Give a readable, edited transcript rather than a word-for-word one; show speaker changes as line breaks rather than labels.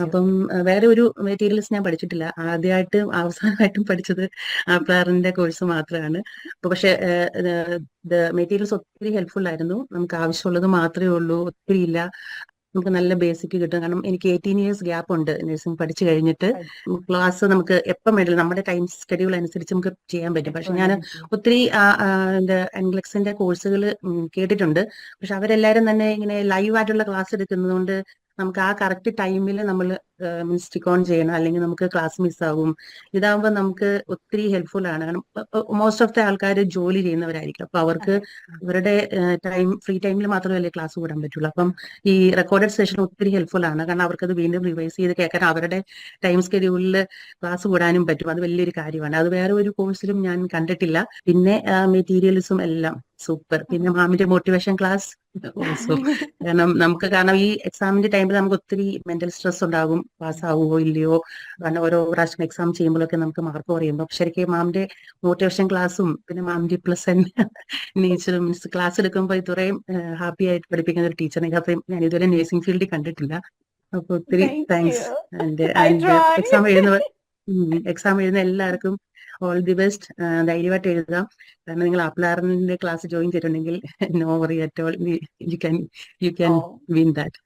അപ്പം വേറെ ഒരു മെറ്റീരിയൽസ് ഞാൻ പഠിച്ചിട്ടില്ല. ആദ്യമായിട്ടും അവസാനമായിട്ടും പഠിച്ചത് ആപ്ലാറിന്റെ കോഴ്സ് മാത്രമാണ്. അപ്പൊ പക്ഷെ മെറ്റീരിയൽസ് ഒത്തിരി ഹെൽപ്ഫുൾ ആയിരുന്നു. നമുക്ക് ആവശ്യമുള്ളത് മാത്രമേ ഉള്ളൂ, ഒത്തിരി ഇല്ല. നമുക്ക് നല്ല ബേസിക് കിട്ടും. കാരണം എനിക്ക് 18 ഇയേഴ്സ് ഗ്യാപ്പ് ഉണ്ട് നഴ്സിംഗ് പഠിച്ചു കഴിഞ്ഞിട്ട്. ക്ലാസ് നമുക്ക് എപ്പം വേണമെങ്കിലും നമ്മുടെ ടൈം ഷെഡ്യൂൾ അനുസരിച്ച് നമുക്ക് ചെയ്യാൻ പറ്റും. പക്ഷെ ഞാൻ ഒത്തിരി എന്താ എൻഗ്ലക്സിന്റെ കോഴ്സുകൾ കേട്ടിട്ടുണ്ട്. പക്ഷെ അവരെല്ലാരും തന്നെ ഇങ്ങനെ ലൈവ് ആയിട്ടുള്ള ക്ലാസ് എടുക്കുന്നതുകൊണ്ട് നമുക്ക് ആ കറക്റ്റ് ടൈമിൽ നമ്മൾ സ്റ്റിക്ക് ഓൺ ചെയ്യണം, അല്ലെങ്കിൽ നമുക്ക് ക്ലാസ് മിസ്സാകും. ഇതാകുമ്പോൾ നമുക്ക് ഒത്തിരി ഹെൽപ്ഫുൾ ആണ്. കാരണം മോസ്റ്റ് ഓഫ് ദ ആൾക്കാർ ജോലി ചെയ്യുന്നവരായിരിക്കും. അപ്പൊ അവർക്ക് ഇവരുടെ ഫ്രീ ടൈമിൽ മാത്രമല്ലേ ക്ലാസ് കൂടാൻ പറ്റുള്ളൂ. അപ്പം ഈ റെക്കോർഡഡ് സെഷൻ ഒത്തിരി ഹെൽപ്ഫുൾ ആണ്. കാരണം അവർക്കത് വീണ്ടും റിവൈസ് ചെയ്ത് കേൾക്കാൻ അവരുടെ ടൈം സ്കെഡ്യൂളിൽ ക്ലാസ് കൂടാനും പറ്റും. അത് വലിയൊരു കാര്യമാണ്. അത് വേറെ ഒരു കോഴ്സിലും ഞാൻ കണ്ടിട്ടില്ല. പിന്നെ മെറ്റീരിയൽസും എല്ലാം സൂപ്പർ. പിന്നെ മാമിന്റെ മോട്ടിവേഷൻ ക്ലാസ് ഓൾസോ. കാരണം ഈ എക്സാമിന്റെ ടൈമിൽ നമുക്ക് ഒത്തിരി മെന്റൽ സ്ട്രെസ് ഉണ്ടാകും, പാസ്സാവുമോ ഇല്ലയോ. കാരണം ഓരോ പ്രാവശ്യം എക്സാം ചെയ്യുമ്പോഴൊക്കെ നമുക്ക് മാർക്ക് കുറയുമ്പോൾ ശരിക്കും മാമിന്റെ മോട്ടിവേഷൻ ക്ലാസ്സും പിന്നെ മാമിന്റെ പ്ലസന്റ് നേച്ചറും മീൻസ് ക്ലാസ് എടുക്കുമ്പോൾ ഇത്രയും ഹാപ്പി ആയിട്ട് പഠിപ്പിക്കുന്ന ഒരു ടീച്ചറിനെ അത്രയും ഞാൻ ഇതുവരെ നേഴ്സിംഗ് ഫീൽഡിൽ കണ്ടിട്ടില്ല. അപ്പൊ ഒത്തിരി
Thank
thanks.
you. I
and
try.
Exam എഴുതുന്ന എല്ലാവർക്കും ഓൾ ദി ബെസ്റ്റ്. ധൈര്യമായിട്ട് എഴുതാം. കാരണം നിങ്ങൾ അപ്ലാറിന്റെ ക്ലാസ് ജോയിൻ ചെയ്തിട്ടുണ്ടെങ്കിൽ no worry at all, you can
Oh.
Win that.